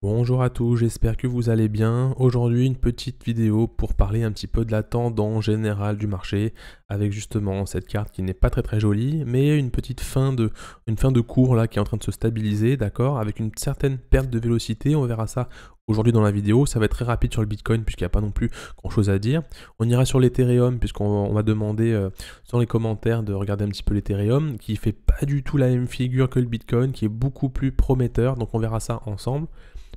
Bonjour à tous, j'espère que vous allez bien. Aujourd'hui, une petite vidéo pour parler un petit peu de la tendance générale du marché, avec justement cette carte qui n'est pas très jolie, mais une fin de cours là qui est en train de se stabiliser, d'accord, avec une certaine perte de vélocité. On verra ça aujourd'hui dans la vidéo. Ça va être très rapide sur le Bitcoin puisqu'il n'y a pas non plus grand chose à dire. On ira sur l'Ethereum puisqu'on m'a demandé dans les commentaires de regarder un petit peu l'Ethereum, qui fait pas du tout la même figure que le Bitcoin, qui est beaucoup plus prometteur. Donc on verra ça ensemble.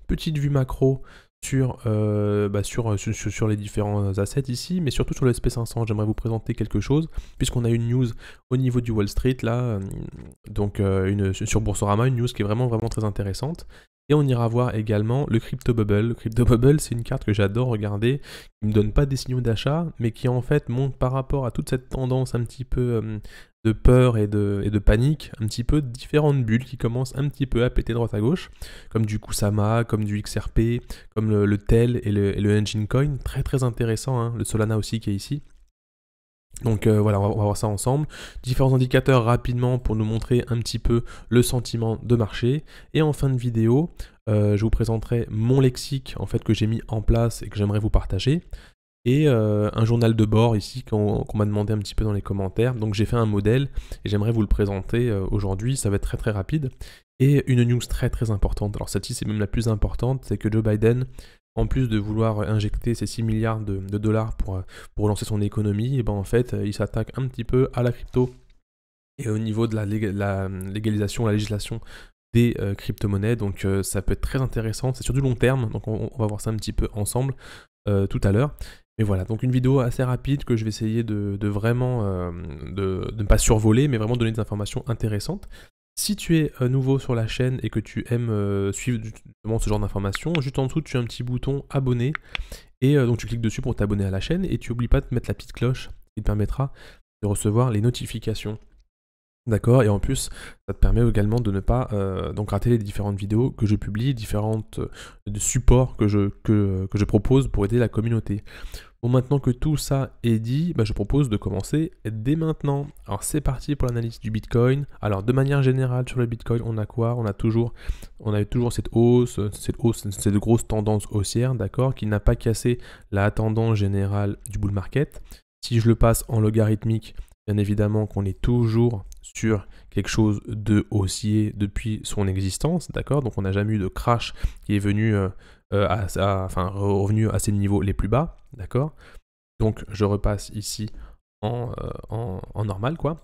Petite vue macro sur les différents assets ici, mais surtout sur le SP500. J'aimerais vous présenter quelque chose, puisqu'on a une news au niveau du Wall Street, là, sur Boursorama, une news qui est vraiment très intéressante. Et on ira voir également le Crypto Bubble. Le Crypto Bubble, c'est une carte que j'adore regarder, qui ne me donne pas des signaux d'achat, mais qui en fait montre par rapport à toute cette tendance un petit peu de peur et de panique, un petit peu différentes bulles qui commencent un petit peu à péter droite à gauche, comme du Kusama, comme du XRP, comme le TEL et le Engine Coin, très intéressant, hein, le Solana aussi qui est ici. Donc voilà, on va voir ça ensemble. Différents indicateurs rapidement pour nous montrer un petit peu le sentiment de marché. Et en fin de vidéo, je vous présenterai mon lexique en fait que j'ai mis en place et que j'aimerais vous partager. Et un journal de bord ici qu'on m'a demandé un petit peu dans les commentaires. Donc j'ai fait un modèle et j'aimerais vous le présenter aujourd'hui. Ça va être très rapide. Et une news très importante. Alors celle-ci c'est même la plus importante, c'est que Joe Biden, en plus de vouloir injecter ces 6 milliards de dollars pour relancer son économie, et ben en fait il s'attaque un petit peu à la crypto et au niveau de la légalisation, la législation des crypto-monnaies. Donc ça peut être très intéressant, c'est sur du long terme, donc on va voir ça un petit peu ensemble tout à l'heure. Mais voilà, donc une vidéo assez rapide que je vais essayer de vraiment de ne pas survoler, mais vraiment donner des informations intéressantes. Si tu es nouveau sur la chaîne et que tu aimes suivre justement ce genre d'informations, juste en dessous tu as un petit bouton abonner et donc tu cliques dessus pour t'abonner à la chaîne et tu n'oublies pas de mettre la petite cloche qui te permettra de recevoir les notifications. D'accord, et en plus, ça te permet également de ne pas donc rater les différentes vidéos que je publie, différentes supports que je propose pour aider la communauté. Bon, maintenant que tout ça est dit, je propose de commencer dès maintenant. Alors c'est parti pour l'analyse du Bitcoin. Alors de manière générale sur le Bitcoin, on a quoi? On a toujours cette hausse, cette grosse tendance haussière, d'accord, qui n'a pas cassé la tendance générale du bull market. Si je le passe en logarithmique, bien évidemment qu'on est toujours sur quelque chose de haussier depuis son existence, d'accord? Donc on n'a jamais eu de crash qui est venu revenu à ses niveaux les plus bas, d'accord? Donc je repasse ici en normal, quoi.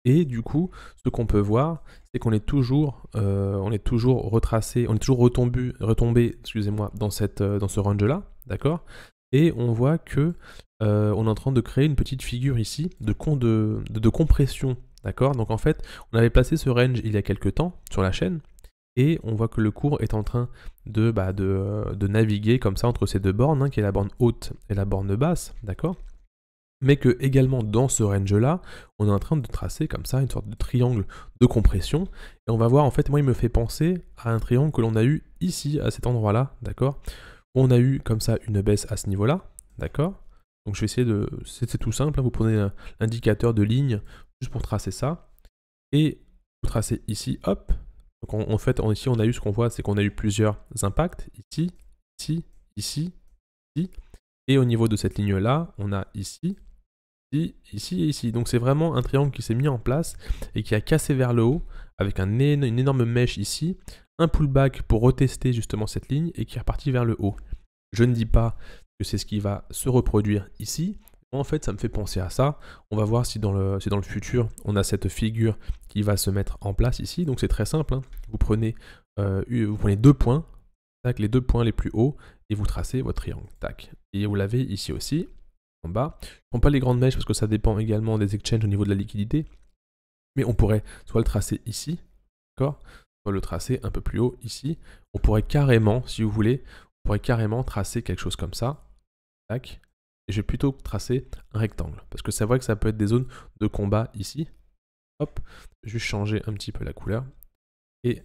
Et du coup, ce qu'on peut voir, c'est qu'on est toujours retracé, on est toujours retombé, excusez-moi, dans ce range-là, d'accord? Et on voit que on est en train de créer une petite figure ici de compression, d'accord? Donc en fait, on avait placé ce range il y a quelques temps sur la chaîne, et on voit que le cours est en train de naviguer comme ça entre ces deux bornes, hein, qui est la borne haute et la borne basse, d'accord? Mais que également dans ce range-là, on est en train de tracer comme ça une sorte de triangle de compression. Et on va voir, en fait, moi il me fait penser à un triangle que l'on a eu ici, à cet endroit-là, d'accord? On a eu comme ça une baisse à ce niveau-là, d'accord? Donc je vais essayer de... C'est tout simple, hein, vous prenez l'indicateur de ligne juste pour tracer ça. Et vous tracez ici, hop. Donc en fait, ici on a eu ce qu'on voit, c'est qu'on a eu plusieurs impacts, ici, ici. Et au niveau de cette ligne-là, on a ici et ici. Donc c'est vraiment un triangle qui s'est mis en place et qui a cassé vers le haut avec une énorme mèche ici, un pullback pour retester justement cette ligne et qui est reparti vers le haut. Je ne dis pas que c'est ce qui va se reproduire ici. En fait, ça me fait penser à ça. On va voir si dans le futur, on a cette figure qui va se mettre en place ici. Donc c'est très simple, hein. Vous prenez 2 points, tac, les 2 points les plus hauts, et vous tracez votre triangle. Tac. Et vous l'avez ici aussi, en bas. Je ne prends pas les grandes mèches parce que ça dépend également des exchanges au niveau de la liquidité. Mais on pourrait soit le tracer ici, d'accord, soit le tracer un peu plus haut ici. On pourrait carrément, si vous voulez, tracer quelque chose comme ça. Tac. Et je vais plutôt tracer un rectangle. Parce que c'est vrai que ça peut être des zones de combat ici. Hop, juste changer un petit peu la couleur. Et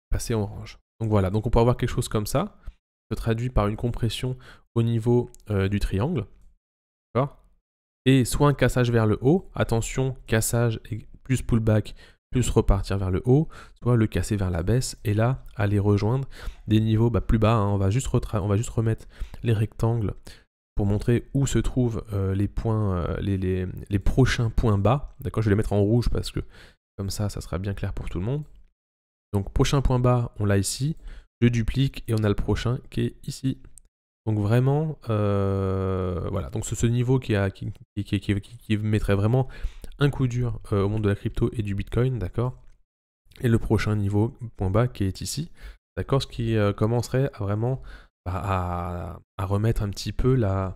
passer en orange. Donc voilà, donc on peut avoir quelque chose comme ça. Se traduit par une compression au niveau du triangle. D'accord? Et soit un cassage vers le haut. Attention, cassage et plus pullback plus repartir vers le haut, soit le casser vers la baisse, et là, aller rejoindre des niveaux plus bas, hein. On va juste remettre les rectangles pour montrer où se trouvent les points, les prochains points bas. D'accord, je vais les mettre en rouge parce que comme ça sera bien clair pour tout le monde. Donc prochain point bas, on l'a ici, je duplique et on a le prochain qui est ici. Donc vraiment, voilà, donc ce niveau qui mettrait vraiment un coup dur au monde de la crypto et du Bitcoin, d'accord. Et le prochain niveau, point bas, qui est ici, d'accord, ce qui commencerait à vraiment à remettre un petit peu la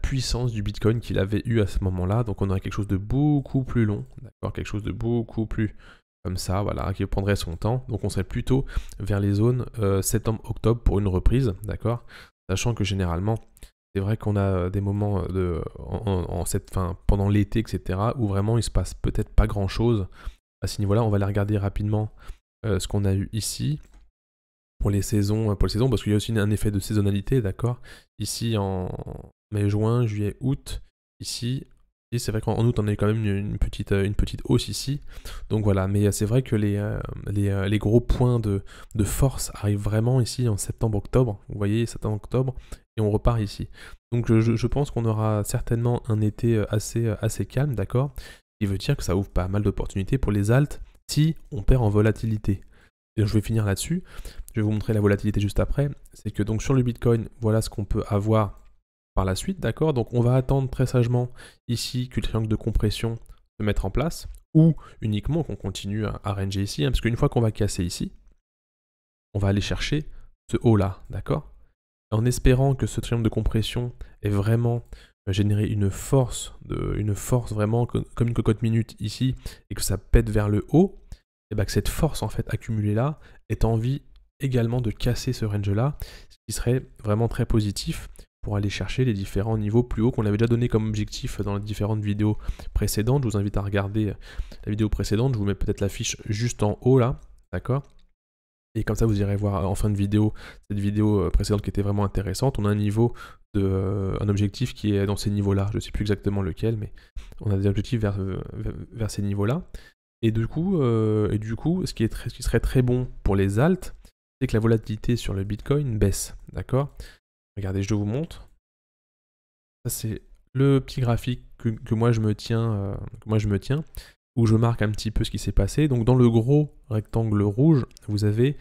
puissance du Bitcoin qu'il avait eu à ce moment-là. Donc on aurait quelque chose de beaucoup plus long, d'accord, quelque chose de beaucoup plus comme ça, voilà, qui prendrait son temps. Donc on serait plutôt vers les zones septembre-octobre pour une reprise, d'accord. Sachant que généralement, c'est vrai qu'on a des moments pendant l'été, etc., où vraiment il se passe peut-être pas grand-chose à ce niveau-là. On va aller regarder rapidement ce qu'on a eu ici pour les saisons, parce qu'il y a aussi un effet de saisonnalité, d'accord. Ici en mai, juin, juillet, août, ici. Et c'est vrai qu'en août, on a eu quand même une petite hausse ici. Donc voilà, mais c'est vrai que les gros points de force arrivent vraiment ici en septembre-octobre. Vous voyez, septembre-octobre, et on repart ici. Donc je pense qu'on aura certainement un été assez calme, d'accord. Ce qui veut dire que ça ouvre pas mal d'opportunités pour les alts si on perd en volatilité. Et je vais finir là-dessus. Je vais vous montrer la volatilité juste après. C'est que donc sur le Bitcoin, voilà ce qu'on peut avoir par la suite, d'accord. Donc on va attendre très sagement ici que le triangle de compression se mette en place, ou uniquement qu'on continue à ranger ici, hein, parce qu'une fois qu'on va casser ici, on va aller chercher ce haut là, d'accord, en espérant que ce triangle de compression ait vraiment généré une force vraiment comme une cocotte minute ici, et que ça pète vers le haut, et que cette force en fait accumulée là ait envie également de casser ce range là, ce qui serait vraiment très positif pour aller chercher les différents niveaux plus hauts qu'on avait déjà donné comme objectif dans les différentes vidéos précédentes. Je vous invite à regarder la vidéo précédente, je vous mets peut-être la fiche juste en haut là, d'accord. Et comme ça vous irez voir en fin de vidéo cette vidéo précédente qui était vraiment intéressante. On a un niveau un objectif qui est dans ces niveaux là, je ne sais plus exactement lequel, mais on a des objectifs vers ces niveaux là. Et du coup, ce qui serait très bon pour les alts, c'est que la volatilité sur le Bitcoin baisse, d'accord. Regardez, je vous montre. Ça, c'est le petit graphique que moi je me tiens, où je marque un petit peu ce qui s'est passé. Donc dans le gros rectangle rouge, vous avez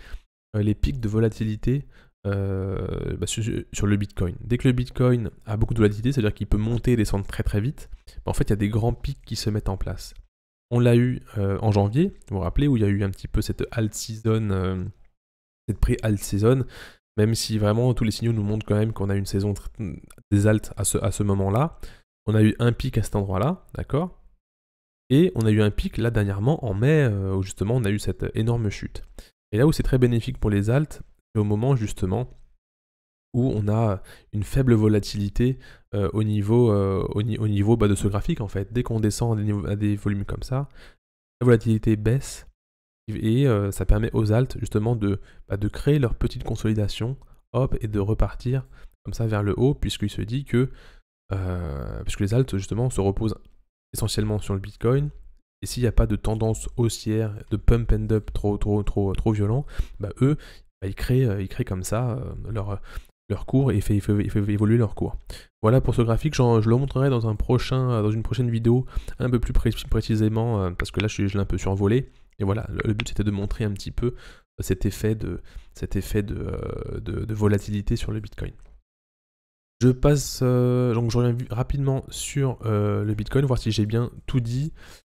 les pics de volatilité sur le Bitcoin. Dès que le Bitcoin a beaucoup de volatilité, c'est-à-dire qu'il peut monter et descendre très très vite, en fait il y a des grands pics qui se mettent en place. On l'a eu en janvier, vous vous rappelez, où il y a eu un petit peu cette alt season, cette pré-alt season, même si vraiment tous les signaux nous montrent quand même qu'on a une saison des alts à ce moment-là. On a eu un pic à cet endroit-là, d'accord. Et on a eu un pic là dernièrement en mai, où justement on a eu cette énorme chute. Et là où c'est très bénéfique pour les alts, c'est au moment justement où on a une faible volatilité au niveau de ce graphique en fait. Dès qu'on descend à des volumes comme ça, la volatilité baisse et ça permet aux alts justement de créer leur petite consolidation, hop, et de repartir comme ça vers le haut, puisqu'il se dit que puisque les alts justement se reposent essentiellement sur le Bitcoin, et s'il n'y a pas de tendance haussière, de pump and up trop violent, eux, ils créent comme ça leur cours et il fait évoluer leur cours. Voilà pour ce graphique, je le montrerai dans une prochaine vidéo un peu plus précisément, parce que là je l'ai un peu survolé. Et voilà, le but c'était de montrer un petit peu cet effet de volatilité sur le Bitcoin. Je passe, donc je reviens rapidement sur le Bitcoin, voir si j'ai bien tout dit.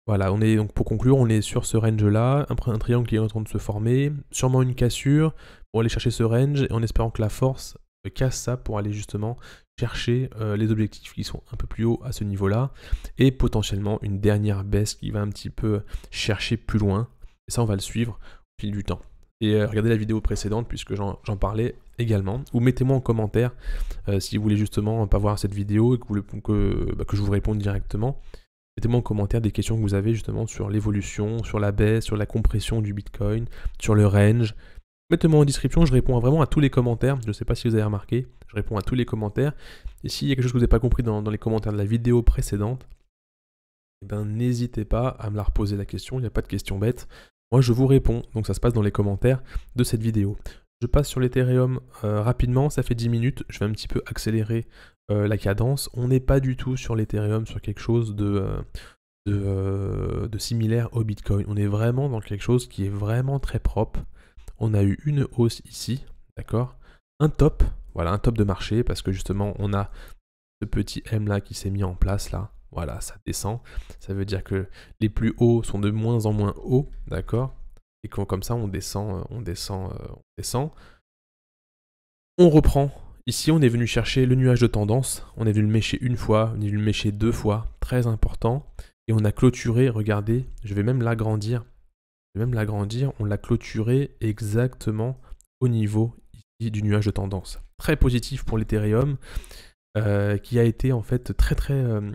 Voilà, donc pour conclure, on est sur ce range-là, un triangle qui est en train de se former, sûrement une cassure pour aller chercher ce range, en espérant que la force casse ça pour aller justement chercher les objectifs qui sont un peu plus hauts à ce niveau-là, et potentiellement une dernière baisse qui va un petit peu chercher plus loin, et ça on va le suivre au fil du temps. Et regardez la vidéo précédente puisque j'en parlais également, ou mettez-moi en commentaire si vous voulez justement pas voir cette vidéo et que je vous réponde directement. Mettez-moi en commentaire des questions que vous avez justement sur l'évolution, sur la baisse, sur la compression du Bitcoin, sur le range. Mettez-moi en description, je réponds vraiment à tous les commentaires. Je ne sais pas si vous avez remarqué, je réponds à tous les commentaires. Et s'il y a quelque chose que vous n'avez pas compris dans les commentaires de la vidéo précédente, eh ben, n'hésitez pas à me la reposer la question, il n'y a pas de question bête. Moi, je vous réponds, donc ça se passe dans les commentaires de cette vidéo. Je passe sur l'Ethereum rapidement, ça fait 10 minutes, je vais un petit peu accélérer la cadence. On n'est pas du tout sur l'Ethereum, sur quelque chose de similaire au Bitcoin. On est vraiment dans quelque chose qui est vraiment très propre. On a eu une hausse ici, d'accord? Un top, voilà, un top de marché, parce que justement, on a ce petit M là qui s'est mis en place là. Voilà, ça descend. Ça veut dire que les plus hauts sont de moins en moins hauts, d'accord? Et comme ça, on descend, on descend, on descend. On reprend. Ici, on est venu chercher le nuage de tendance. On est venu le mécher une fois, on est venu le mécher 2 fois. Très important. Et on a clôturé, regardez, je vais même l'agrandir. On l'a clôturé exactement au niveau ici du nuage de tendance. Très positif pour l'Ethereum. Qui a été en fait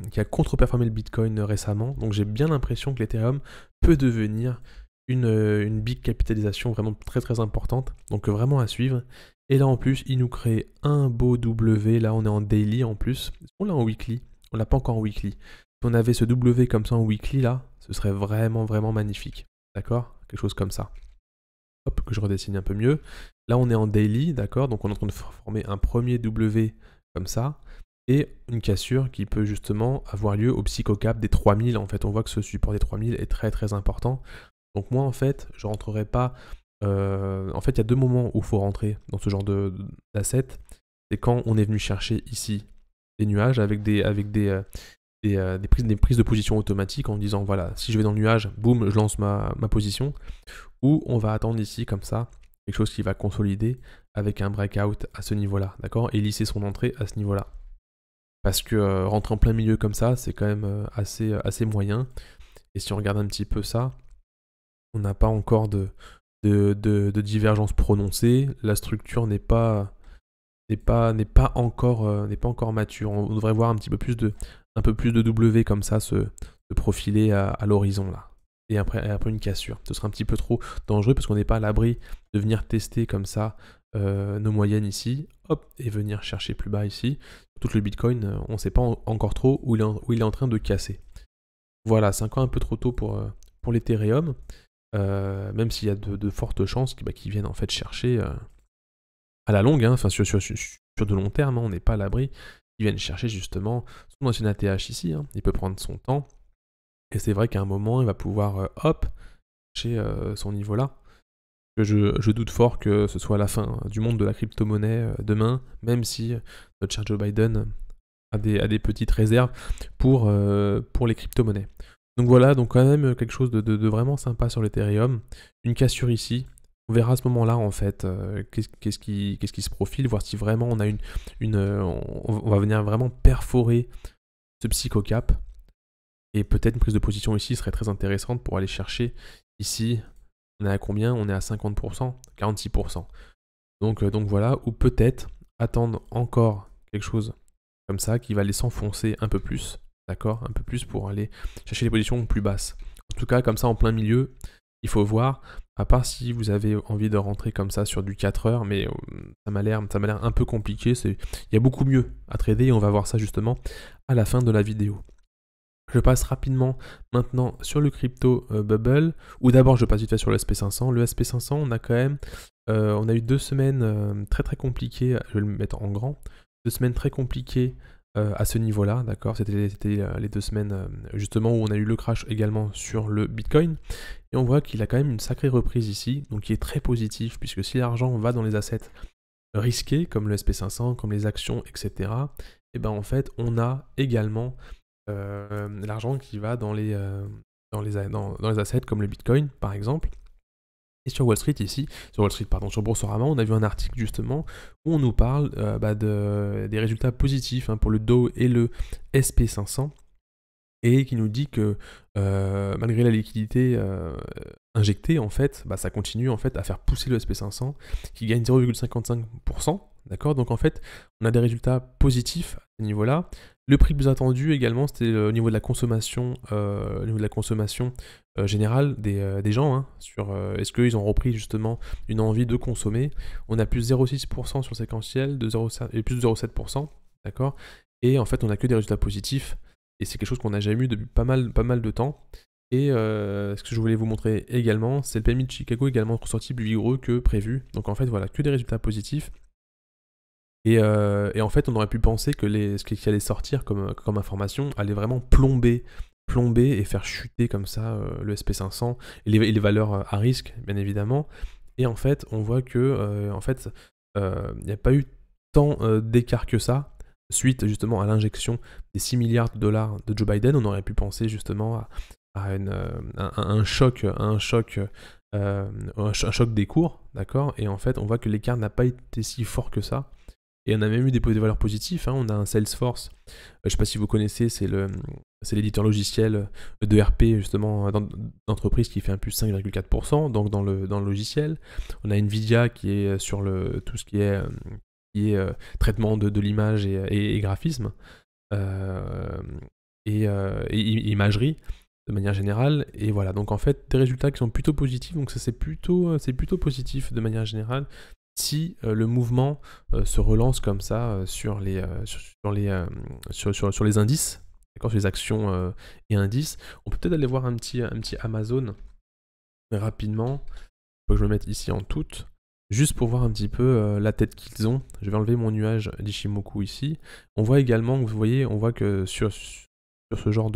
qui a contre-performé le Bitcoin récemment. Donc j'ai bien l'impression que l'Ethereum peut devenir une big capitalisation vraiment très importante. Donc vraiment à suivre. Et là en plus, il nous crée un beau W. Là on est en daily en plus. On l'a en weekly. On l'a pas encore en weekly. Si on avait ce W comme ça en weekly là, ce serait vraiment magnifique. D'accord? Quelque chose comme ça. Hop, que je redessine un peu mieux. Là on est en daily, d'accord? Donc on est en train de former un premier W comme ça, et une cassure qui peut justement avoir lieu au psychocap des 3000. En fait, on voit que ce support des 3000 est très important. Donc moi, en fait, je rentrerai pas... en fait, il y a deux moments où il faut rentrer dans ce genre d'asset. C'est quand on est venu chercher ici des nuages avec des prises de position automatiques en disant, voilà, si je vais dans le nuage, boum, je lance ma position. Ou on va attendre ici, comme ça, quelque chose qui va consolider avec un breakout à ce niveau-là, d'accord? Et lisser son entrée à ce niveau-là. Parce que rentrer en plein milieu comme ça, c'est quand même assez moyen. Et si on regarde un petit peu ça, on n'a pas encore de divergence prononcée. La structure n'est pas encore mature. On devrait voir un peu plus de W comme ça se profiler à l'horizon là. Et après une cassure. Ce serait un petit peu trop dangereux parce qu'on n'est pas à l'abri de venir tester comme ça nos moyennes ici, hop, et venir chercher plus bas ici. Tout le Bitcoin, on ne sait pas encore trop où il est en train de casser. Voilà, c'est encore un peu trop tôt pour l'Ethereum, même s'il y a de fortes chances qu'ils viennent en fait chercher à la longue, hein, enfin sur de long terme, hein, on n'est pas à l'abri. Ils viennent chercher justement son ancien ATH ici, hein. Il peut prendre son temps. Et c'est vrai qu'à un moment, il va pouvoir, hop, chercher son niveau là. Je doute fort que ce soit la fin du monde de la crypto-monnaie demain, même si notre cher Joe Biden a des petites réserves pour les crypto-monnaies. Donc voilà, donc quand même quelque chose de vraiment sympa sur l'Ethereum. Une cassure ici. On verra à ce moment-là, en fait, qu'est-ce qui se profile, voir si vraiment on a on va venir vraiment perforer ce psychocap. Et peut-être une prise de position ici serait très intéressante pour aller chercher ici. On est à combien? On est à 50%, 46%. Donc voilà, ou peut-être attendre encore quelque chose comme ça qui va les s'enfoncer un peu plus, d'accord? Un peu plus pour aller chercher les positions plus basses. En tout cas, comme ça en plein milieu, il faut voir, à part si vous avez envie de rentrer comme ça sur du 4 heures, mais ça m'a l'air un peu compliqué. Il y a beaucoup mieux à trader et on va voir ça justement à la fin de la vidéo. Je passe rapidement maintenant sur le crypto bubble, ou d'abord je passe vite fait sur le SP500. Le SP500, on a quand même, on a eu 2 semaines très compliquées, je vais le mettre en grand, 2 semaines très compliquées à ce niveau-là, d'accord? C'était les 2 semaines justement où on a eu le crash également sur le Bitcoin, et on voit qu'il a quand même une sacrée reprise ici, donc qui est très positif, puisque si l'argent va dans les assets risqués, comme le SP500, comme les actions, etc., et ben en fait, on a également l'argent qui va dans les assets comme le Bitcoin par exemple. Et sur Wall Street ici, sur Boursorama, on a vu un article justement où on nous parle des résultats positifs pour le Dow et le SP500 et qui nous dit que malgré la liquidité injectée en fait, ça continue en fait à faire pousser le SP500 qui gagne 0,55%. D'accord? Donc en fait, on a des résultats positifs à ce niveau-là. Le prix le plus attendu également, c'était au niveau de la consommation, générale des gens, hein, sur est-ce qu'ils ont repris justement une envie de consommer. On a plus 0,6% sur le séquentiel, et plus 0,7%, d'accord? Et en fait, on n'a que des résultats positifs et c'est quelque chose qu'on n'a jamais eu depuis pas mal de temps. Et ce que je voulais vous montrer également, c'est le PMI de Chicago également ressorti plus vigoureux que prévu. Donc en fait, voilà, que des résultats positifs. Et en fait, on aurait pu penser que ce qui allait sortir comme information allait vraiment plomber et faire chuter comme ça le SP500 et les valeurs à risque, bien évidemment. Et en fait, on voit que il n'y a pas eu tant d'écart que ça. Suite justement à l'injection des 6 milliards de dollars de Joe Biden, on aurait pu penser justement à un choc des cours, d'accord. Et en fait, on voit que l'écart n'a pas été si fort que ça. Et on a même eu des valeurs positives, hein. On a un Salesforce, je ne sais pas si vous connaissez, c'est l'éditeur logiciel de RP justement d'entreprise qui fait un plus 5,4%, donc dans le logiciel. On a Nvidia qui est sur tout ce qui est traitement de l'image et graphisme, et imagerie de manière générale. Et voilà, donc en fait des résultats qui sont plutôt positifs, donc ça c'est plutôt positif de manière générale. Si le mouvement se relance comme ça sur les indices, d'accord, sur les actions et indices, on peut peut-être aller voir un petit Amazon rapidement. Il faut que je me mette ici en toute, juste pour voir un petit peu la tête qu'ils ont. Je vais enlever mon nuage d'Ishimoku ici. On voit également, vous voyez, on voit que sur ce genre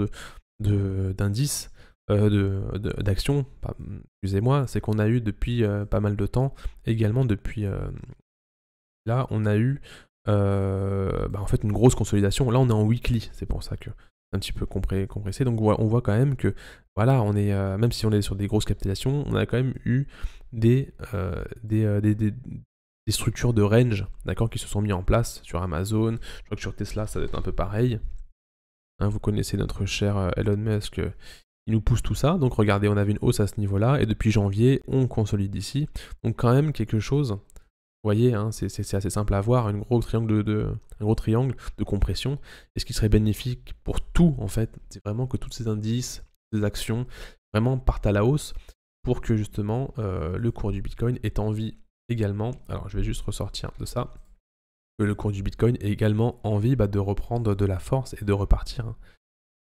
d'indices, d'actions, excusez-moi, c'est qu'on a eu depuis pas mal de temps, également depuis là, on a eu en fait une grosse consolidation. Là, on est en weekly, c'est pour ça que c'est un petit peu compressé. Donc on voit quand même que, voilà, on est, même si on est sur des grosses capitalisations, on a quand même eu des structures de range, d'accord, qui se sont mis en place sur Amazon. Je crois que sur Tesla, ça doit être un peu pareil. Hein, vous connaissez notre cher Elon Musk, il nous pousse tout ça. Donc regardez, on avait une hausse à ce niveau-là, et depuis janvier, on consolide ici. Donc quand même quelque chose, vous voyez, hein, c'est assez simple à voir, un gros triangle de compression. Et ce qui serait bénéfique pour tout, en fait, c'est vraiment que tous ces indices, ces actions, vraiment partent à la hausse pour que justement le cours du Bitcoin ait envie également, alors je vais juste ressortir de ça, que le cours du Bitcoin ait également envie de reprendre de la force et de repartir.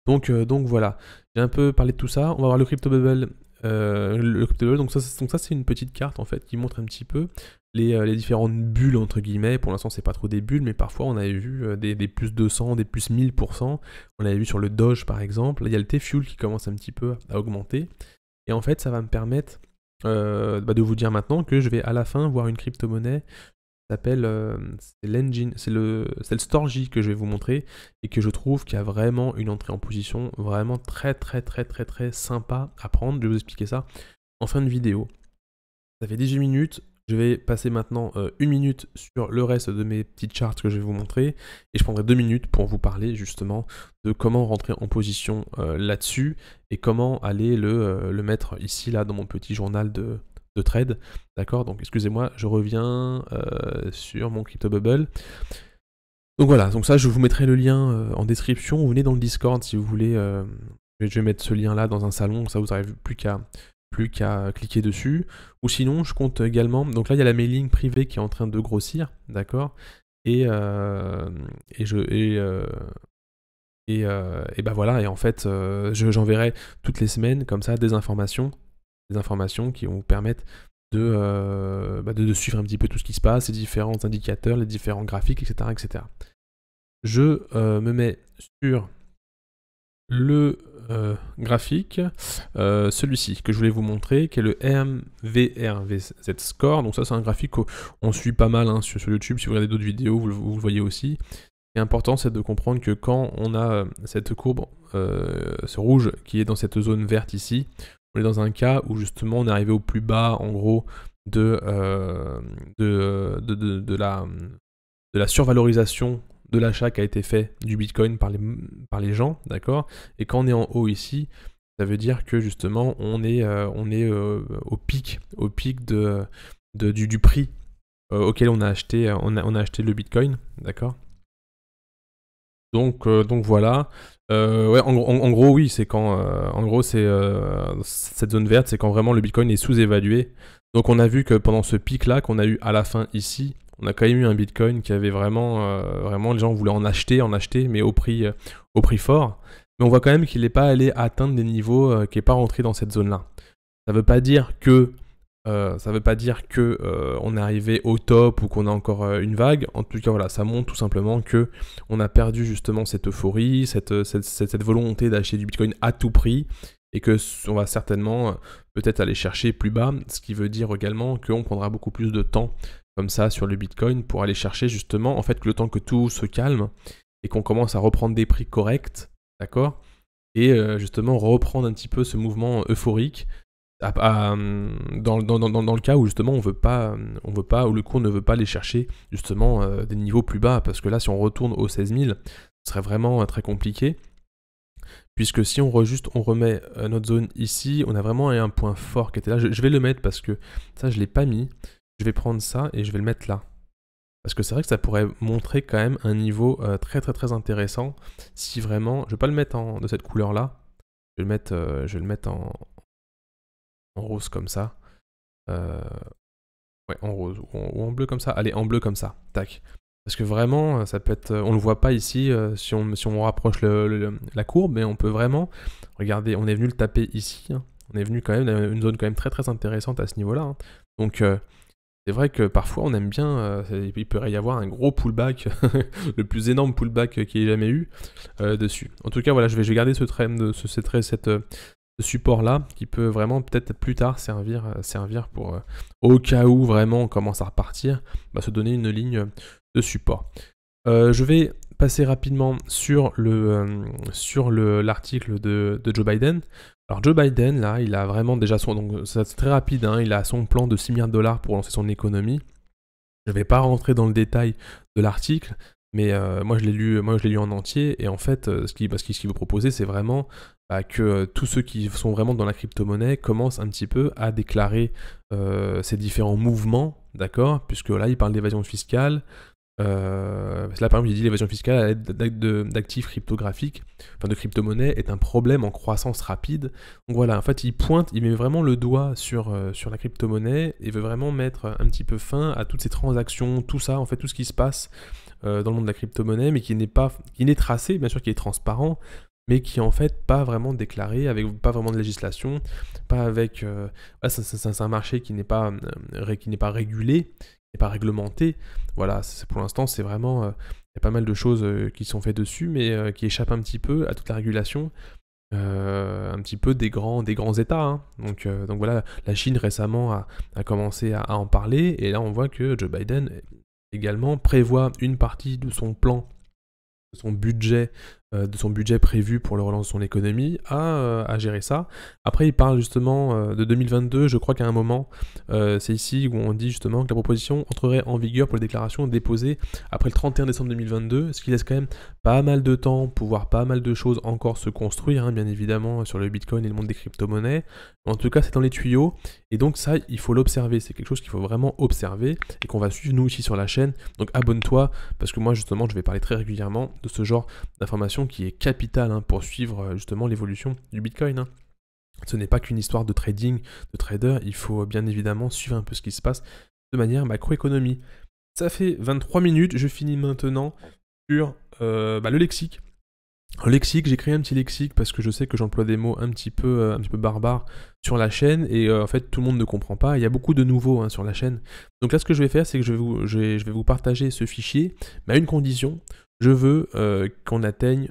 Donc voilà, j'ai un peu parlé de tout ça. On va voir le Crypto Bubble. Donc ça c'est une petite carte en fait qui montre un petit peu les différentes bulles entre guillemets. Pour l'instant c'est pas trop des bulles, mais parfois on avait vu des plus 200, des plus 1000%. On l'avait vu sur le Doge par exemple. Là il y a le T-Fuel qui commence un petit peu à augmenter. Et en fait ça va me permettre de vous dire maintenant que je vais à la fin voir une crypto-monnaie s'appelle c'est l'engine, c'est le Storj que je vais vous montrer et que je trouve qu'il y a vraiment une entrée en position vraiment très sympa à prendre. Je vais vous expliquer ça en fin de vidéo. Ça fait 18 minutes, je vais passer maintenant 1 minute sur le reste de mes petites charts que je vais vous montrer et je prendrai 2 minutes pour vous parler justement de comment rentrer en position là-dessus et comment aller le mettre ici là dans mon petit journal de trade, d'accord. Donc excusez-moi, je reviens sur mon Crypto Bubble. Donc voilà, donc ça je vous mettrai le lien en description, vous venez dans le Discord si vous voulez, je vais mettre ce lien là dans un salon, ça vous n'aurez plus qu'à cliquer dessus, ou sinon je compte également, donc là il y a la mailing privée qui est en train de grossir, d'accord, et bah voilà, et en fait j'enverrai toutes les semaines comme ça des informations qui vont vous permettre de suivre un petit peu tout ce qui se passe, les différents indicateurs, les différents graphiques, etc. etc. Je me mets sur le graphique, celui-ci que je voulais vous montrer, qui est le MVRVZ Score. Donc ça c'est un graphique qu'on suit pas mal hein, sur YouTube. Si vous regardez d'autres vidéos, vous le voyez aussi. Ce qui est important, c'est de comprendre que quand on a cette courbe, ce rouge qui est dans cette zone verte ici, on est dans un cas où justement on est arrivé au plus bas en gros de la survalorisation de l'achat qui a été fait du Bitcoin par les gens, d'accord. Et quand on est en haut ici, ça veut dire que justement on est au pic du prix auquel on a acheté le Bitcoin, d'accord. Donc voilà. Ouais, en gros oui, c'est quand en gros c'est cette zone verte, c'est quand vraiment le Bitcoin est sous-évalué. Donc on a vu que pendant ce pic là qu'on a eu à la fin ici, on a quand même eu un Bitcoin qui avait vraiment les gens voulaient en acheter, mais au prix fort. mais on voit quand même qu'il n'est pas allé atteindre des niveaux, qu'il n'est pas rentré dans cette zone-là. Ça veut pas dire que on est arrivé au top ou qu'on a encore une vague. En tout cas, voilà, ça montre tout simplement que on a perdu justement cette euphorie, cette volonté d'acheter du Bitcoin à tout prix, et que on va certainement peut-être aller chercher plus bas, ce qui veut dire également qu'on prendra beaucoup plus de temps comme ça sur le Bitcoin pour aller chercher justement, en fait, que le temps que tout se calme et qu'on commence à reprendre des prix corrects, d'accord, et justement reprendre un petit peu ce mouvement euphorique dans le cas où justement on veut pas, où le cours ne veut pas aller chercher justement des niveaux plus bas, parce que là si on retourne aux 16 000, ce serait vraiment très compliqué, puisque si on remet notre zone ici, on a vraiment un point fort qui était là. Je vais le mettre parce que ça je l'ai pas mis, je vais prendre ça et je vais le mettre là. Parce que c'est vrai que ça pourrait montrer quand même un niveau très très très intéressant, si vraiment, je vais pas le mettre de cette couleur là, je vais le mettre en rose comme ça. Ouais, en rose ou en bleu comme ça. Allez, en bleu comme ça. Tac. Parce que vraiment, ça peut être. On le voit pas ici si on rapproche la courbe, mais on peut vraiment. Regardez, on est venu le taper ici. Hein. On est venu quand même une zone quand même très très intéressante à ce niveau-là. Hein. Donc c'est vrai que parfois on aime bien. Il pourrait y avoir un gros pullback, le plus énorme pullback qu'il y ait jamais eu dessus. En tout cas, voilà, je vais garder ce support là qui peut vraiment peut-être plus tard servir pour au cas où vraiment on commence à repartir, se donner une ligne de support. Je vais passer rapidement sur l'article de Joe Biden. Alors Joe Biden là, il a vraiment déjà donc c'est très rapide, hein, il a son plan de 6 milliards de dollars pour lancer son économie. Je ne vais pas rentrer dans le détail de l'article, mais moi je l'ai lu en entier, et en fait ce qu'il veut proposer, c'est vraiment que tous ceux qui sont vraiment dans la crypto-monnaie commencent un petit peu à déclarer ces différents mouvements, d'accord, puisque là il parle d'évasion fiscale. Là par exemple il dit l'évasion fiscale à l'aide d'actifs cryptographiques, enfin de crypto-monnaie, est un problème en croissance rapide. Donc voilà, en fait il met vraiment le doigt sur la crypto-monnaie et veut vraiment mettre un petit peu fin à toutes ces transactions, tout ça, en fait tout ce qui se passe dans le monde de la crypto-monnaie, mais qui n'est tracé, bien sûr, qui est transparent, mais qui est en fait pas vraiment déclaré, avec pas vraiment de législation, pas avec... c'est un marché qui n'est pas régulé, qui n'est pas réglementé. Voilà, pour l'instant, c'est vraiment... Il y a pas mal de choses qui sont faites dessus, mais qui échappent un petit peu à toute la régulation, un petit peu des grands États. Hein. Donc voilà, la Chine récemment a commencé à en parler, et là on voit que Joe Biden également prévoit une partie de son plan, de son budget prévu pour le relance de son économie à gérer ça. Après il parle justement de 2022, je crois qu'à un moment, c'est ici où on dit justement que la proposition entrerait en vigueur pour les déclarations déposées après le 31 décembre 2022, ce qui laisse quand même pas mal de temps pour voir pas mal de choses encore se construire, hein, bien évidemment, sur le Bitcoin et le monde des crypto-monnaies. En tout cas, c'est dans les tuyaux, et donc ça, il faut l'observer, c'est quelque chose qu'il faut vraiment observer, et qu'on va suivre nous ici sur la chaîne. Donc abonne-toi, parce que moi justement, je vais parler très régulièrement de ce genre d'informations qui est capitale, hein, pour suivre justement l'évolution du Bitcoin. Hein. Ce n'est pas qu'une histoire de trading, de trader, il faut bien évidemment suivre un peu ce qui se passe de manière macroéconomie. Ça fait 23 minutes, je finis maintenant sur le lexique. Le lexique, j'ai créé un petit lexique parce que je sais que j'emploie des mots un petit peu barbares sur la chaîne, et en fait tout le monde ne comprend pas. Il y a beaucoup de nouveaux, hein, sur la chaîne. Donc là ce que je vais faire, c'est que je vais vous partager ce fichier, mais à une condition. Je veux qu'on atteigne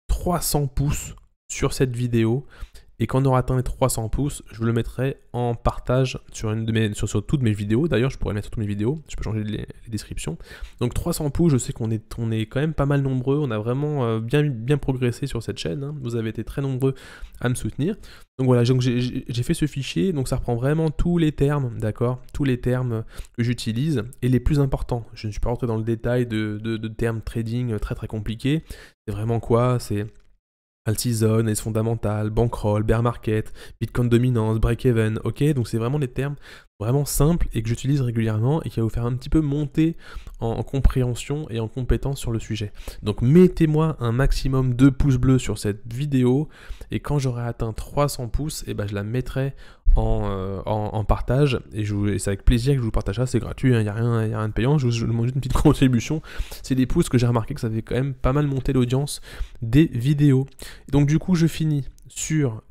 300 pouces sur cette vidéo, et quand on aura atteint les 300 pouces, je le mettrai en partage sur toutes mes vidéos. D'ailleurs, je pourrais le mettre sur toutes mes vidéos, je peux changer les descriptions. Donc 300 pouces, je sais qu'on est quand même pas mal nombreux, on a vraiment bien progressé sur cette chaîne, hein. Vous avez été très nombreux à me soutenir. Donc voilà, j'ai fait ce fichier, donc ça reprend vraiment tous les termes, d'accord, tous les termes que j'utilise, et les plus importants. Je ne suis pas rentré dans le détail de termes trading très très compliqués. C'est vraiment quoi? C'est alt-season, ace fondamentale, bankroll, bear market, Bitcoin dominance, break-even, ok? Donc c'est vraiment les termes vraiment simple et que j'utilise régulièrement et qui va vous faire un petit peu monter en compréhension et en compétence sur le sujet. Donc mettez-moi un maximum de pouces bleus sur cette vidéo et quand j'aurai atteint 300 pouces, et ben je la mettrai en partage et c'est avec plaisir que je vous partage ça, c'est gratuit, il n'y a rien de payant, je vous demande juste une petite contribution. C'est des pouces que j'ai remarqué que ça avait quand même pas mal monté l'audience des vidéos. Et donc du coup je finis sur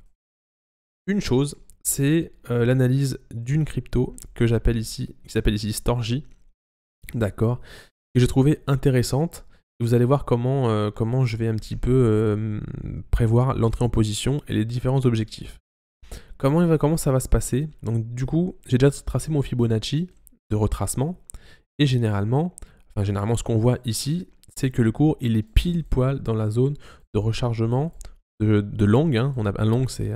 une chose, c'est l'analyse d'une crypto que j'appelle ici, qui s'appelle ici Storj, d'accord, que j'ai trouvé intéressante. Vous allez voir comment je vais un petit peu prévoir l'entrée en position et les différents objectifs. Comment ça va se passer? Donc du coup, j'ai déjà tracé mon Fibonacci de retracement et généralement ce qu'on voit ici, c'est que le cours il est pile poil dans la zone de rechargement de long, hein. On a un long, c'est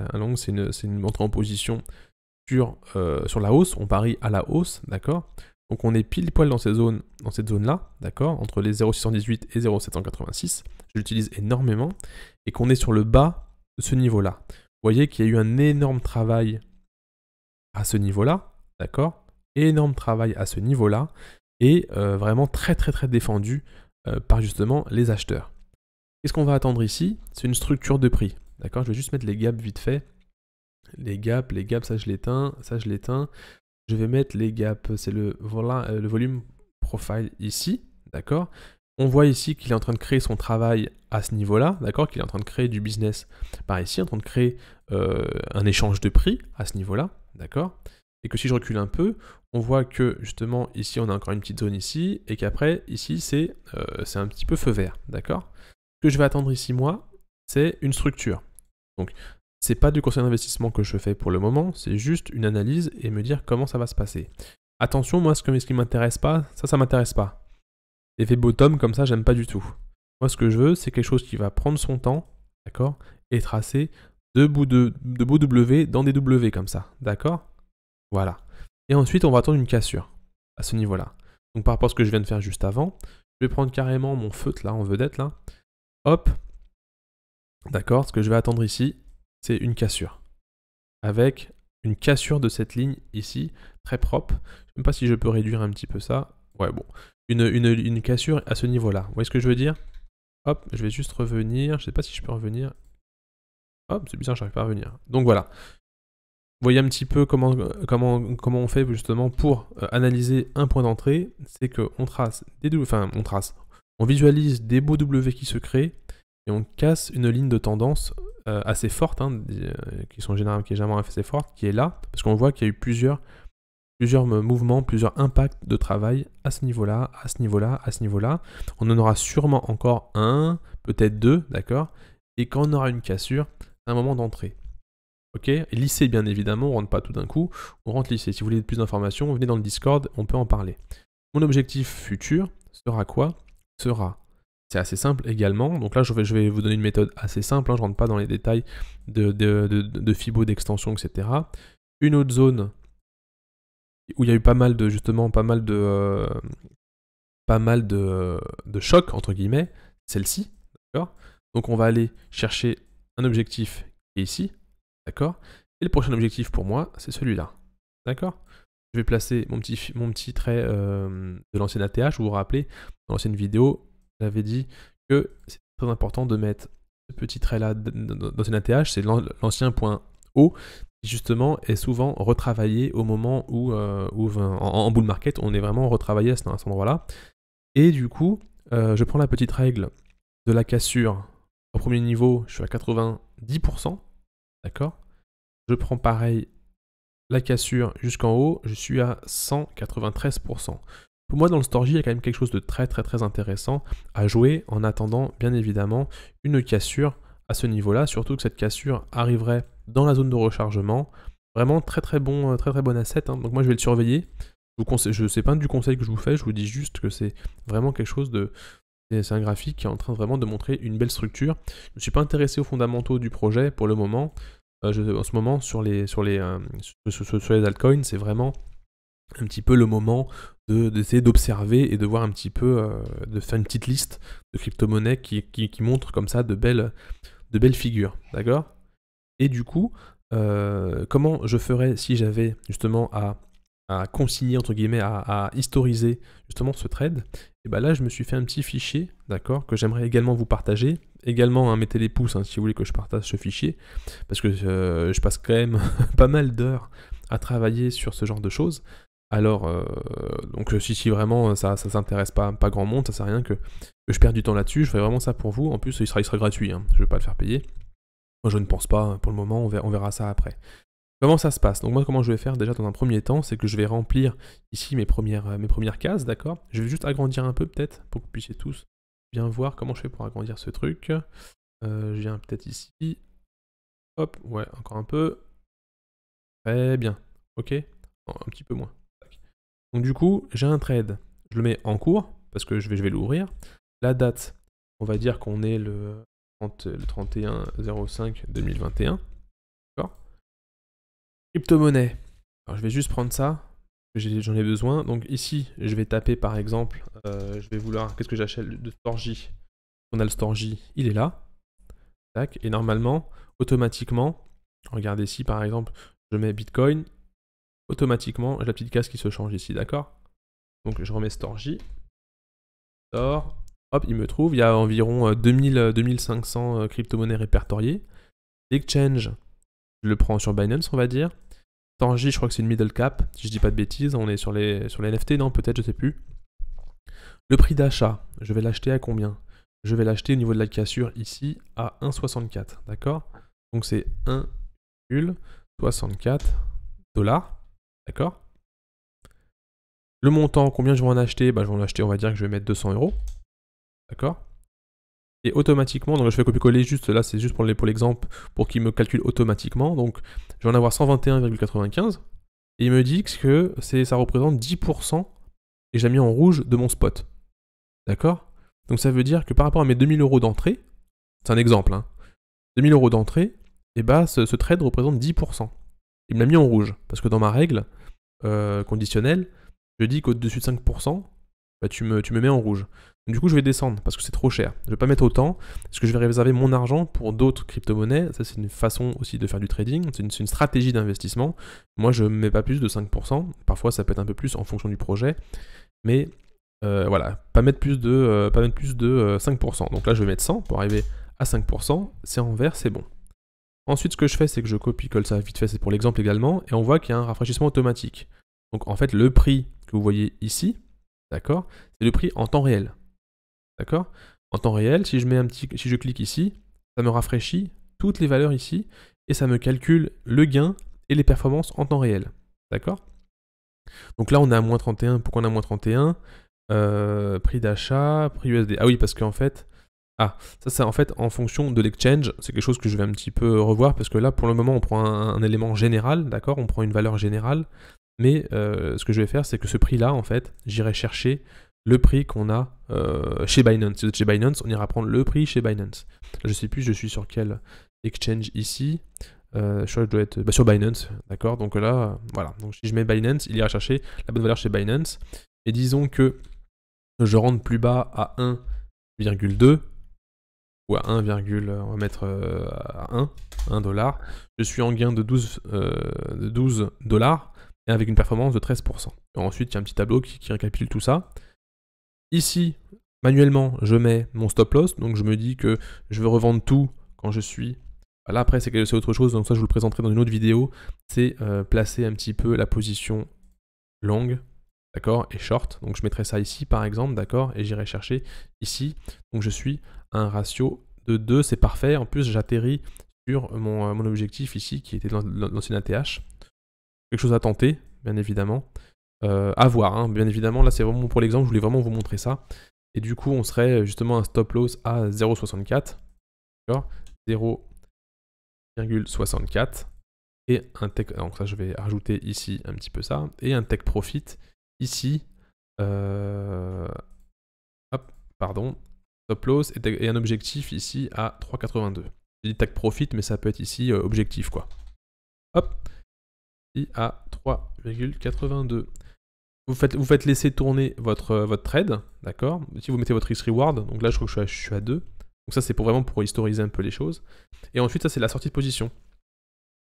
une entrée en position sur la hausse, on parie à la hausse, d'accord. Donc on est pile poil dans cette zone-là, d'accord, entre les 0,618 et 0,786, je l'utilise énormément, et qu'on est sur le bas de ce niveau-là. Vous voyez qu'il y a eu un énorme travail à ce niveau-là, d'accord, énorme travail à ce niveau-là, et vraiment très très très défendu par justement les acheteurs. Qu'est-ce qu'on va attendre ici? C'est une structure de prix. D'accord? Je vais juste mettre les gaps vite fait. Les gaps, ça je l'éteins, Je vais mettre les gaps, c'est le volume profile ici. D'accord? On voit ici qu'il est en train de créer son travail à ce niveau-là. D'accord? Qu'il est en train de créer du business par ici, en train de créer un échange de prix à ce niveau-là. D'accord? Et que si je recule un peu, on voit que justement ici on a encore une petite zone ici, et qu'après ici c'est un petit peu feu vert. D'accord? Ce que je vais attendre ici, moi, c'est une structure. Donc, c'est pas du conseil d'investissement que je fais pour le moment, c'est juste une analyse et me dire comment ça va se passer. Attention, moi, ce qui m'intéresse pas, ça m'intéresse pas. L'effet bottom, comme ça, j'aime pas du tout. Moi, ce que je veux, c'est quelque chose qui va prendre son temps, d'accord, et tracer de beaux W dans des W comme ça, d'accord? Voilà. Et ensuite, on va attendre une cassure à ce niveau-là. Donc, par rapport à ce que je viens de faire juste avant, je vais prendre carrément mon feutre là, en vedette là. Hop, d'accord, ce que je vais attendre ici, c'est une cassure. Avec une cassure de cette ligne ici, très propre. Je ne sais même pas si je peux réduire un petit peu ça. Ouais, bon. Une cassure à ce niveau-là. Vous voyez ce que je veux dire? Hop, je vais juste revenir. Je ne sais pas si je peux revenir. Hop, c'est bizarre, je n'arrive pas à revenir. Donc voilà. Vous voyez un petit peu comment on fait justement pour analyser un point d'entrée. C'est qu'on trace on visualise des beaux W qui se créent et on casse une ligne de tendance assez forte, hein, qui est généralement assez forte, qui est là, parce qu'on voit qu'il y a eu plusieurs mouvements, plusieurs impacts de travail à ce niveau-là, à ce niveau-là, à ce niveau-là. On en aura sûrement encore un, peut-être deux, d'accord? Et quand on aura une cassure, c'est un moment d'entrée. Ok? Et lycée, bien évidemment, on ne rentre pas tout d'un coup, on rentre lycée. Si vous voulez plus d'informations, venez dans le Discord, on peut en parler. Mon objectif futur sera quoi? C'est assez simple également. Donc là, je vais vous donner une méthode assez simple. Hein, je ne rentre pas dans les détails de Fibo, d'extension, etc. Une autre zone où il y a eu pas mal de chocs, entre guillemets, celle-ci. D'accord? Donc on va aller chercher un objectif qui est ici. D'accord? Et le prochain objectif pour moi, c'est celui-là. D'accord? Je vais placer mon petit trait de l'ancienne ATH. Vous vous rappelez, dans l'ancienne vidéo, j'avais dit que c'est très important de mettre ce petit trait-là dans une ATH, c'est l'ancien point haut, qui justement est souvent retravaillé au moment où, en bull market, on est vraiment retravaillé à cet endroit-là. Et du coup, je prends la petite règle de la cassure. Au premier niveau, je suis à 90%, d'accord? Je prends pareil la cassure jusqu'en haut, je suis à 193%. Pour moi, dans le Storj, il y a quand même quelque chose de très très très intéressant à jouer en attendant, bien évidemment, une cassure à ce niveau-là, surtout que cette cassure arriverait dans la zone de rechargement. Vraiment très très bon asset, hein. Donc moi, je vais le surveiller. Je ne sais pas du conseil que je vous fais, je vous dis juste que c'est vraiment quelque chose de... C'est un graphique qui est en train vraiment de montrer une belle structure. Je ne suis pas intéressé aux fondamentaux du projet pour le moment. En ce moment, sur les altcoins, c'est vraiment un petit peu le moment d'essayer d'observer et de voir un petit peu, de faire une petite liste de crypto-monnaies qui montrent comme ça de belles figures, d'accord? Et du coup, comment je ferais si j'avais justement à consigner, entre guillemets, à historiser justement ce trade, et bah là je me suis fait un petit fichier, d'accord, que j'aimerais également vous partager. Également, hein, mettez les pouces si vous voulez que je partage ce fichier, parce que je passe quand même pas mal d'heures à travailler sur ce genre de choses. Alors, donc si vraiment ça s'intéresse pas grand monde, ça sert à rien que je perde du temps là-dessus, je ferai vraiment ça pour vous. En plus, il sera gratuit, hein, je vais pas le faire payer. Moi je ne pense pas, pour le moment, on verra ça après. Comment ça se passe? Donc moi, comment je vais faire déjà dans un premier temps, c'est que je vais remplir ici mes premières cases, d'accord? Je vais juste agrandir un peu peut-être, pour que vous puissiez tous bien voir comment je fais pour agrandir ce truc. Je viens peut-être ici. Hop, ouais, encore un peu. Très bien, ok? Non, un petit peu moins. Tac. Donc du coup, j'ai un trade. Je le mets en cours, parce que je vais l'ouvrir. La date, on va dire qu'on est le 31/05/2021. D'accord? Crypto-monnaie. Alors je vais juste prendre ça, j'en ai besoin. Donc ici, je vais taper par exemple, je vais vouloir, qu'est-ce que j'achète de Storj. On a le Storj, il est là. Tac, et normalement, automatiquement, regardez ici par exemple, je mets Bitcoin, automatiquement, j'ai la petite case qui se change ici, d'accord? Donc je remets Storj, Store, hop, il me trouve, il y a environ 2500 crypto-monnaies répertoriées. L'exchange, je le prends sur Binance, on va dire. Storj, je crois que c'est une middle cap, si je dis pas de bêtises, on est sur les NFT, non, peut-être, je sais plus. Le prix d'achat, je vais l'acheter à combien? Je vais l'acheter au niveau de la cassure ici à 1,64, d'accord? Donc c'est 1,64 $, d'accord? Le montant, combien je vais en acheter? Bah, je vais en acheter, on va dire que je vais mettre 200 €, d'accord? Et automatiquement, donc je fais copier-coller juste, là c'est juste pour l'exemple, pour qu'il me calcule automatiquement, donc je vais en avoir 121,95, et il me dit que ça représente 10%, et j'ai mis en rouge de mon spot, d'accord? Donc ça veut dire que par rapport à mes 2000 € d'entrée, c'est un exemple, hein, 2000 € d'entrée, et bah ce trade représente 10%. Il me l'a mis en rouge, parce que dans ma règle conditionnelle, je dis qu'au-dessus de 5%, bah, tu me mets en rouge. Donc, du coup, je vais descendre parce que c'est trop cher. Je ne vais pas mettre autant parce que je vais réserver mon argent pour d'autres crypto-monnaies. Ça, c'est une façon aussi de faire du trading. C'est une stratégie d'investissement. Moi, je ne mets pas plus de 5%. Parfois, ça peut être un peu plus en fonction du projet. Mais voilà, pas mettre plus de 5%. Donc là, je vais mettre 100 pour arriver à 5%. C'est en vert, c'est bon. Ensuite, ce que je fais, c'est que je copie-colle ça vite fait. C'est pour l'exemple également. Et on voit qu'il y a un rafraîchissement automatique. Donc en fait, le prix que vous voyez ici, d'accord, c'est le prix en temps réel. D'accord? En temps réel, si je clique ici, ça me rafraîchit toutes les valeurs ici et ça me calcule le gain et les performances en temps réel. D'accord? Donc là, on est à moins 31. Pourquoi on est à moins 31? Prix d'achat, prix USD. Ah oui, parce qu'en fait, ça c'est en fait en fonction de l'exchange. C'est quelque chose que je vais un petit peu revoir parce que là, pour le moment, on prend un élément général, d'accord? On prend une valeur générale. Mais ce que je vais faire, c'est que ce prix-là, en fait, j'irai chercher le prix qu'on a chez Binance. Si vous êtes chez Binance, on ira prendre le prix chez Binance. Là, je sais plus, je suis sur quel exchange ici. Je crois que je dois être sur Binance, d'accord? Donc là, voilà. Donc si je mets Binance, il ira chercher la bonne valeur chez Binance. Et disons que je rentre plus bas à 1,2 ou à 1, on va mettre à 1 $. Je suis en gain de 12 $. Et avec une performance de 13%. Et ensuite, il y a un petit tableau qui récapitule tout ça. Ici, manuellement, je mets mon stop loss. Donc, je me dis que je veux revendre tout quand je suis... Là, après, c'est autre chose. Donc, ça, je vous le présenterai dans une autre vidéo. C'est placer un petit peu la position longue, d'accord, et short. Donc, je mettrai ça ici, par exemple, d'accord, et j'irai chercher ici. Donc, je suis à un ratio de 2. C'est parfait. En plus, j'atterris sur mon objectif ici, qui était l'ancien ATH. Quelque chose à tenter, bien évidemment. À voir, hein, bien évidemment. Là, c'est vraiment pour l'exemple, je voulais vraiment vous montrer ça. Et du coup, on serait justement un stop loss à 0,64. D'accord, 0,64. Et un take... Donc ça, je vais rajouter ici un petit peu ça. Et un take profit ici. Hop, pardon. Stop loss et un objectif ici à 3,82. J'ai dit take profit, mais ça peut être ici objectif, quoi. Hop. À 3,82. Vous faites laisser tourner votre trade, d'accord? Si vous mettez votre risk reward, donc là je crois que je suis à 2. Donc ça c'est vraiment pour historiser un peu les choses. Et ensuite ça c'est la sortie de position.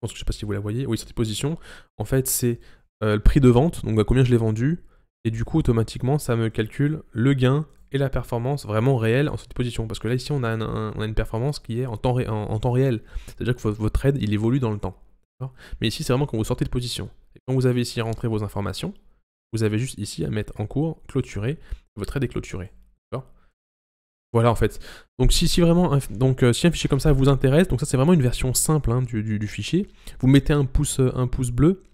Je ne sais pas si vous la voyez. Oui, sortie de position. En fait c'est le prix de vente, donc à combien je l'ai vendu, et du coup automatiquement ça me calcule le gain et la performance vraiment réelle en cette position. Parce que là ici on a une performance qui est en temps réel, c'est-à-dire que votre trade il évolue dans le temps. Mais ici c'est vraiment quand vous sortez de position. Et quand vous avez ici rentré vos informations, vous avez juste ici à mettre en cours, clôturer, votre trade est clôturé. Voilà en fait. Donc si vraiment si un fichier comme ça vous intéresse, donc ça c'est vraiment une version simple hein, du fichier. Vous mettez un pouce bleu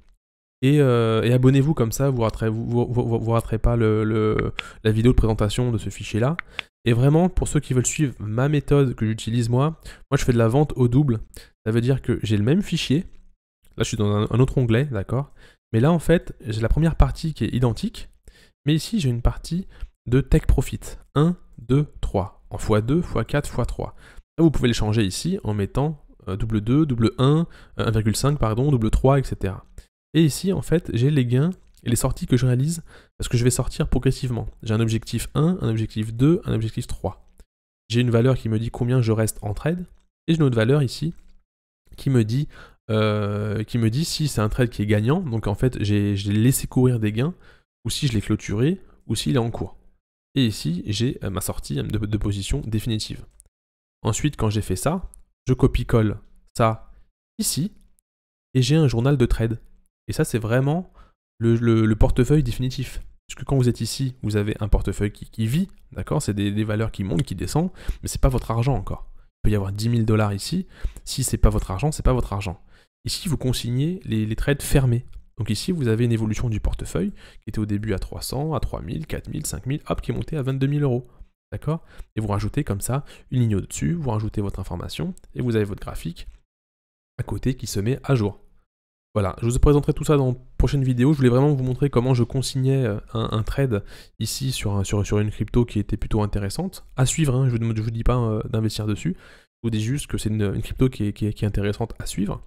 et abonnez-vous comme ça, vous raterez pas la vidéo de présentation de ce fichier là. Et vraiment pour ceux qui veulent suivre ma méthode que j'utilise moi je fais de la vente au double. Ça veut dire que j'ai le même fichier. Là je suis dans un autre onglet, d'accord. Mais là en fait j'ai la première partie qui est identique. Mais ici j'ai une partie de Take Profit. 1, 2, 3. En x2, x4, x3. Là, vous pouvez le changer ici en mettant double 2, double 1, 1,5, pardon, double 3, etc. Et ici, en fait, j'ai les gains et les sorties que je réalise parce que je vais sortir progressivement. J'ai un objectif 1, un objectif 2, un objectif 3. J'ai une valeur qui me dit combien je reste en trade et j'ai une autre valeur ici qui me dit si c'est un trade qui est gagnant, donc en fait, j'ai laissé courir des gains ou si je l'ai clôturé ou s'il est en cours. Et ici, j'ai ma sortie de position définitive. Ensuite, quand j'ai fait ça, je copie-colle ça ici, et j'ai un journal de trade. Et ça, c'est vraiment le portefeuille définitif. Parce que quand vous êtes ici, vous avez un portefeuille qui vit, d'accord? C'est des valeurs qui montent, qui descendent, mais c'est pas votre argent encore. Il peut y avoir 10 000 $ ici. Si c'est pas votre argent, c'est pas votre argent. Ici, vous consignez les trades fermés. Donc ici, vous avez une évolution du portefeuille qui était au début à 300, à 3000, 4000, 5000, hop, qui est monté à 22 000 €. D'accord? Et vous rajoutez comme ça une ligne au-dessus, vous rajoutez votre information et vous avez votre graphique à côté qui se met à jour. Voilà, je vous présenterai tout ça dans une prochaine vidéo. Je voulais vraiment vous montrer comment je consignais un trade ici sur une crypto qui était plutôt intéressante. À suivre, hein, je ne vous dis pas d'investir dessus. Je vous dis juste que c'est une crypto qui est intéressante à suivre.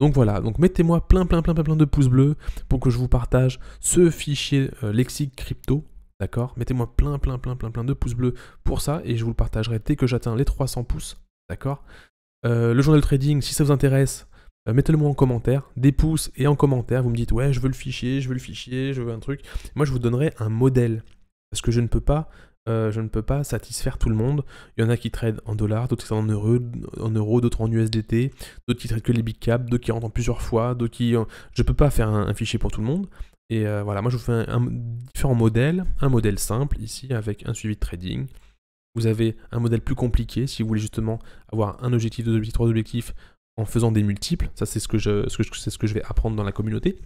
Donc voilà, donc mettez-moi plein de pouces bleus pour que je vous partage ce fichier lexique crypto. D'accord? Mettez-moi plein de pouces bleus pour ça et je vous le partagerai dès que j'atteins les 300 pouces. D'accord? Le journal trading, si ça vous intéresse, mettez-le moi en commentaire, des pouces et en commentaire, vous me dites ouais je veux le fichier, je veux un truc. Moi je vous donnerai un modèle, parce que je ne peux pas satisfaire tout le monde. Il y en a qui tradent en dollars, d'autres qui tradent en euros, d'autres en USDT, d'autres qui tradent que les big caps, d'autres qui rentrent en plusieurs fois, d'autres qui... Je peux pas faire un fichier pour tout le monde. Et voilà, moi je vous fais différents modèles, un modèle simple ici avec un suivi de trading. Vous avez un modèle plus compliqué si vous voulez justement avoir un objectif, deux objectifs, trois objectifs en faisant des multiples. Ça c'est ce que je vais apprendre dans la communauté,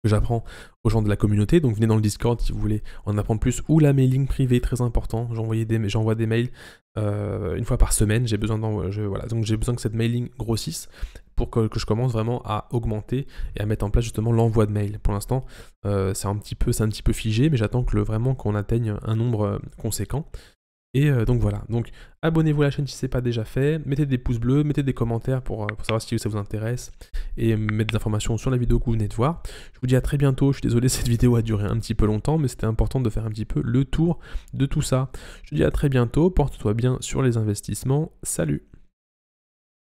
que j'apprends aux gens de la communauté. Donc venez dans le Discord si vous voulez en apprendre plus, ou la mailing privée, très important. J'envoie des mails une fois par semaine. J'ai besoin donc j'ai besoin que cette mailing grossisse pour que je commence vraiment à augmenter et à mettre en place justement l'envoi de mails. Pour l'instant, c'est un petit peu figé, mais j'attends vraiment qu'on atteigne un nombre conséquent. Et donc voilà, donc abonnez-vous à la chaîne si ce n'est pas déjà fait, mettez des pouces bleus, mettez des commentaires pour savoir si ça vous intéresse, et mettre des informations sur la vidéo que vous venez de voir. Je vous dis à très bientôt, je suis désolé cette vidéo a duré un petit peu longtemps, mais c'était important de faire un petit peu le tour de tout ça. Je vous dis à très bientôt, porte-toi bien sur les investissements, salut!